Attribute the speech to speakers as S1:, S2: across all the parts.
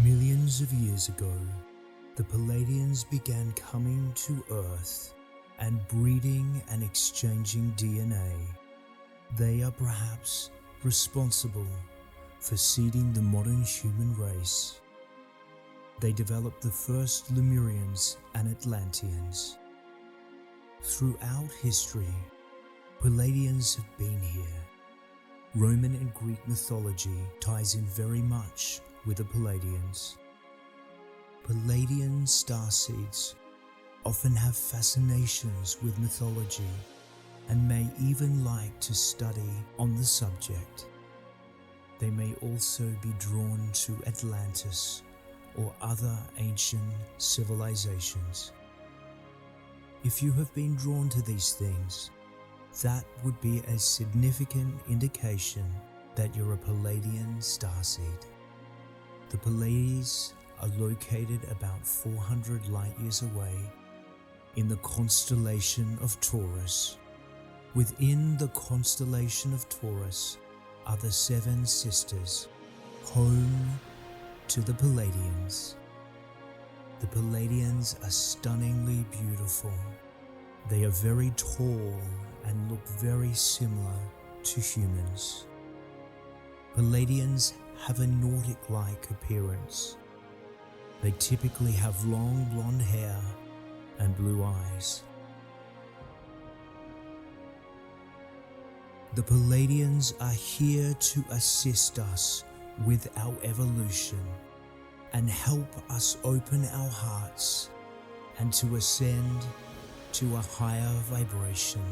S1: Millions of years ago, the Pleiadians began coming to Earth and breeding and exchanging DNA. They are perhaps responsible for seeding the modern human race. They developed the first Lemurians and Atlanteans. Throughout history, Pleiadians have been here. Roman and Greek mythology ties in very much with the Pleiadians. Pleiadian Starseeds often have fascinations with mythology and may even like to study on the subject. They may also be drawn to Atlantis or other ancient civilisations. If you have been drawn to these things, that would be a significant indication that you're a Pleiadian Starseed. The Pleiades are located about 400 light years away in the constellation of Taurus. Within the constellation of Taurus are the seven sisters, home to the Pleiadians. The Pleiadians are stunningly beautiful. They are very tall and look very similar to humans. Pleiadians have a Nordic-like appearance. They typically have long blonde hair and blue eyes. The Pleiadians are here to assist us with our evolution and help us open our hearts and to ascend to a higher vibration.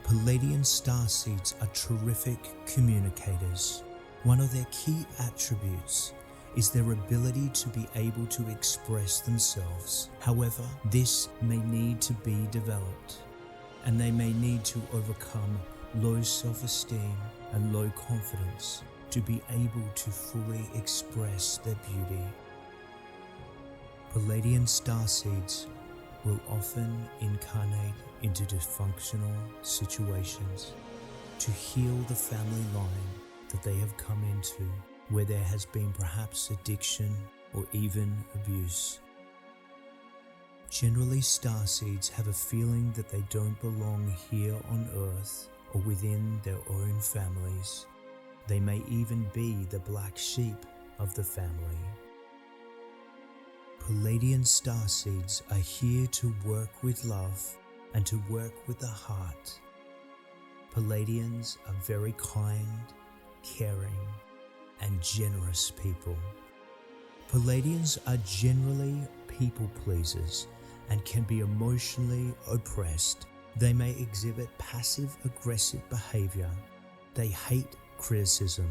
S1: Pleiadian Starseeds are terrific communicators. One of their key attributes is their ability to be able to express themselves. However, this may need to be developed, and they may need to overcome low self-esteem and low confidence to be able to fully express their beauty. Pleiadian Starseeds will often incarnate into dysfunctional situations to heal the family line that they have come into, where there has been perhaps addiction or even abuse. Generally, Starseeds have a feeling that they don't belong here on Earth or within their own families. They may even be the black sheep of the family. Pleiadian Starseeds are here to work with love and to work with the heart. Pleiadians are very kind, caring, and generous people. Pleiadians are generally people pleasers and can be emotionally oppressed. They may exhibit passive-aggressive behavior. They hate criticism.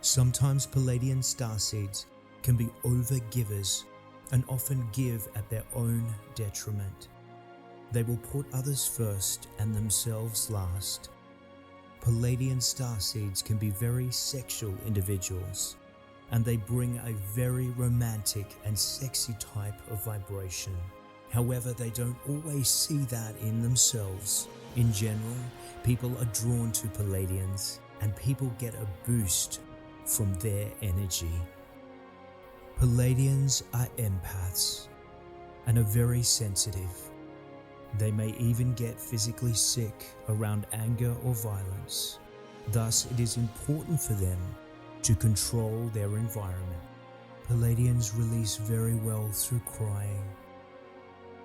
S1: Sometimes Pleiadian Starseeds can be overgivers and often give at their own detriment. They will put others first and themselves last. Pleiadian Starseeds can be very sexual individuals, and they bring a very romantic and sexy type of vibration. However, they don't always see that in themselves. In general, people are drawn to Pleiadians, and people get a boost from their energy. Pleiadians are empaths and are very sensitive. They may even get physically sick around anger or violence. Thus, it is important for them to control their environment. Pleiadians release very well through crying.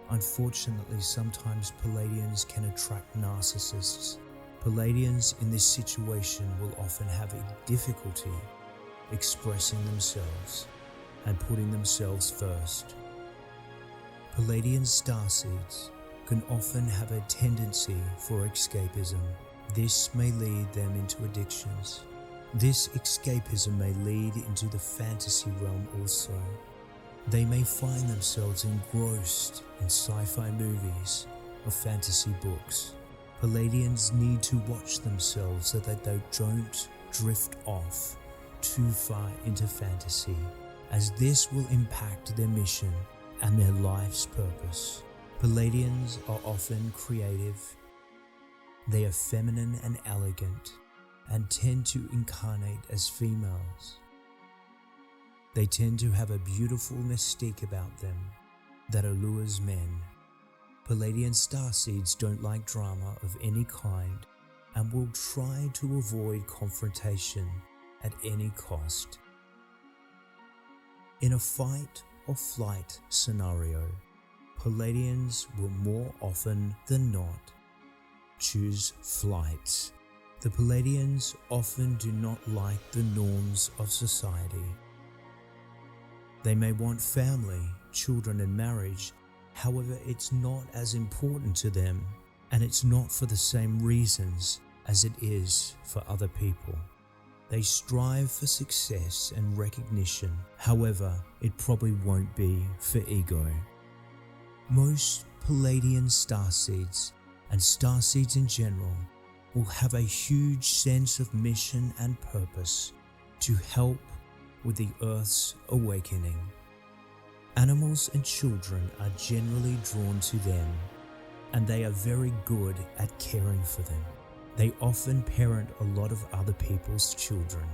S1: Unfortunately, sometimes Pleiadians can attract narcissists. Pleiadians in this situation will often have a difficulty expressing themselves and putting themselves first. Pleiadian Starseeds can often have a tendency for escapism. This may lead them into addictions. This escapism may lead into the fantasy realm also. They may find themselves engrossed in sci-fi movies or fantasy books. Pleiadians need to watch themselves so that they don't drift off too far into fantasy, as this will impact their mission and their life's purpose. Pleiadians are often creative. They are feminine and elegant and tend to incarnate as females. They tend to have a beautiful mystique about them that allures men. Pleiadian Starseeds don't like drama of any kind and will try to avoid confrontation at any cost. In a fight or flight scenario, Pleiadians will more often than not choose flight. The Pleiadians often do not like the norms of society. They may want family, children and marriage, however it's not as important to them, and it's not for the same reasons as it is for other people. They strive for success and recognition, however it probably won't be for ego. Most Pleiadian Starseeds and Starseeds in general will have a huge sense of mission and purpose to help with the Earth's awakening. Animals and children are generally drawn to them, and they are very good at caring for them. They often parent a lot of other people's children.